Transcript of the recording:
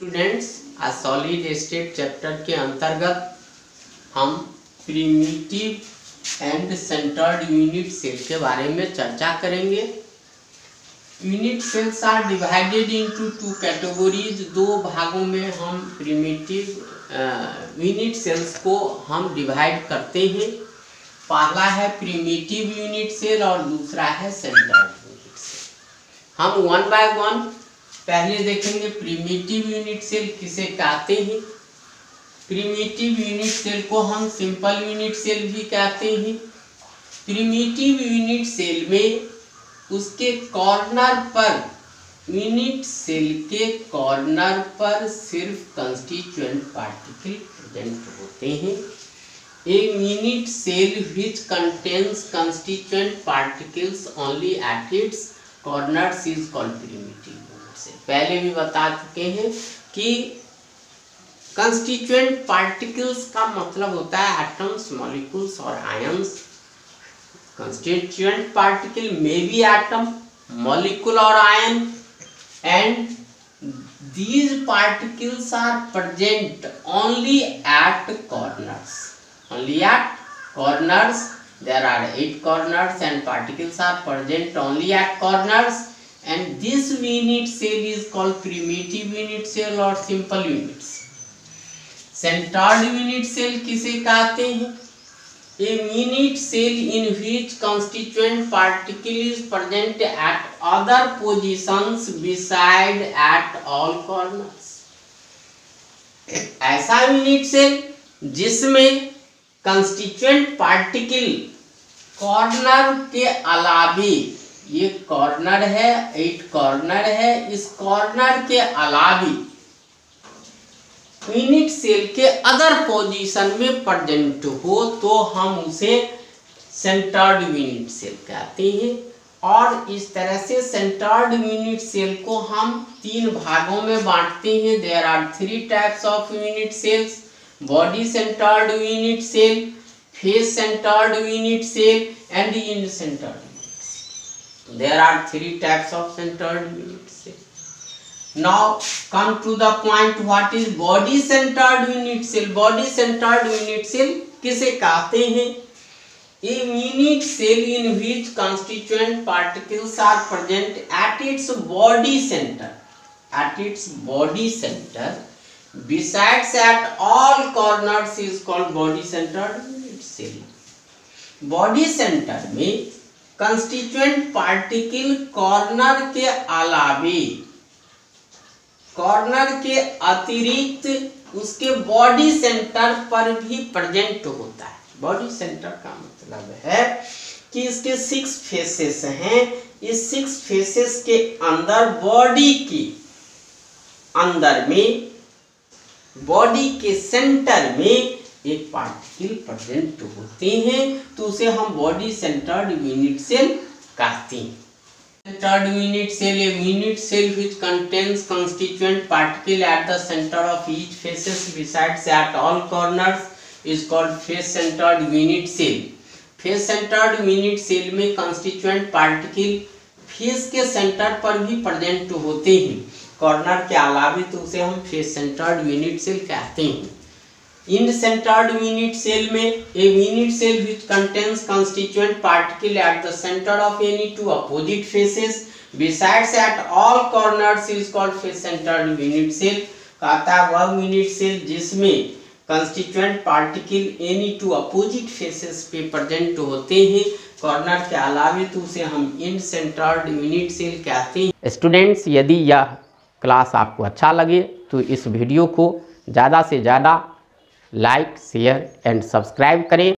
Students, आज solid state chapter के अंतर्गत हम primitive and centred unit cell के बारे में चर्चा करेंगे। Unit cells are divided into two categories. दो भागों में हम प्रिमिटिव यूनिट सेल्स को हम डिवाइड करते हैं। पहला है प्रिमिटिव यूनिट सेल और दूसरा है सेंटर्ड यूनिट सेल। हम वन बाय वन पहले देखेंगे प्रिमिटिव यूनिट सेल किसे कहते हैं। प्रिमिटिव यूनिट सेल को हम सिंपल यूनिट सेल भी कहते हैं। प्रिमिटिव यूनिट सेल में उसके कॉर्नर पर, यूनिट सेल के कॉर्नर पर सिर्फ कंस्टिट्यूएंट पार्टिकल प्रेजेंट होते हैं। A unit cell which contains constituent particles only at its corners is called primitive. पहले भी बता चुके हैं कि कंस्टिट्यूएंट पार्टिकल्स का मतलब होता है एटम्स, मॉलिक्यूल्स और आयंस। कंस्टिट्यूएंट पार्टिकल में भी एटम, मॉलिक्यूल और ion, and these particles are present only at corners. Only at corners. There are 8 corners and particles are present only at corners. And this unit cell is called primitive unit cell or simple unit cell. Centered unit cell किसे कहते हैं? A unit cell in which constituent particle is present at other positions beside at all corners. ऐसा unit cell जिसमें constituent particle corner के अलावे, ये corner है, 8 corner है, इस कॉर्नर के अलावे यूनिट सेल के अदर पोजीशन में प्रेजेंट हो तो हम उसे सेंटर्ड यूनिट सेल कहते हैं। और इस तरह से सेंटर्ड यूनिट सेल को हम 3 भागों में बांटते हैं। There are 3 types of unit cells: body centred unit cell, face centred unit cell and end centred. There are 3 types of centered unit cell. Now come to the point, what is body centered unit cell? Body centered unit cell किसे कहते हैं? A unit cell in which constituent particles are present at its body center. At its body center, besides at all corners is called body centered unit cell. Body center में constituent particle corner के अलावे, corner के अतिरिक्त उसके body centre पर भी present होता है। बॉडी सेंटर का मतलब है कि इसके 6 फेसेस हैं। इस 6 फेसेस के अंदर बॉडी के अंदर में, बॉडी के सेंटर में एक पार्टिकल प्रेजेंट होते हैं, तो उसे हम बॉडी सेंटर्ड यूनिट सेल कहते हैं। Centred unit cell, a unit cell which contains constituent particle at the centre of each faces besides at all corners is called face centred unit cell. Face centred unit cell में constituent particle face के centre पर भी present होते हैं, corner के अलावे, तो उसे हम फेस सेंटर्ड यूनिट सेल कहते हैं। इंड सेंटर्ड यूनिट सेल में a unit cell which contains constituent particle at the centre of any 2 opposite faces besides at all corners is called face centred unit cell. कहता है वह unit cell जिसमें constituent particle any 2 opposite faces पे present होते हैं, corner के अलावे, तो उसे हम इंड सेंटर्ड यूनिट सेल कहते हैं। स्टूडेंट्स, यदि यह क्लास आपको अच्छा लगे तो इस वीडियो को ज़्यादा से ज़्यादा लाइक, शेयर एंड सब्सक्राइब करें।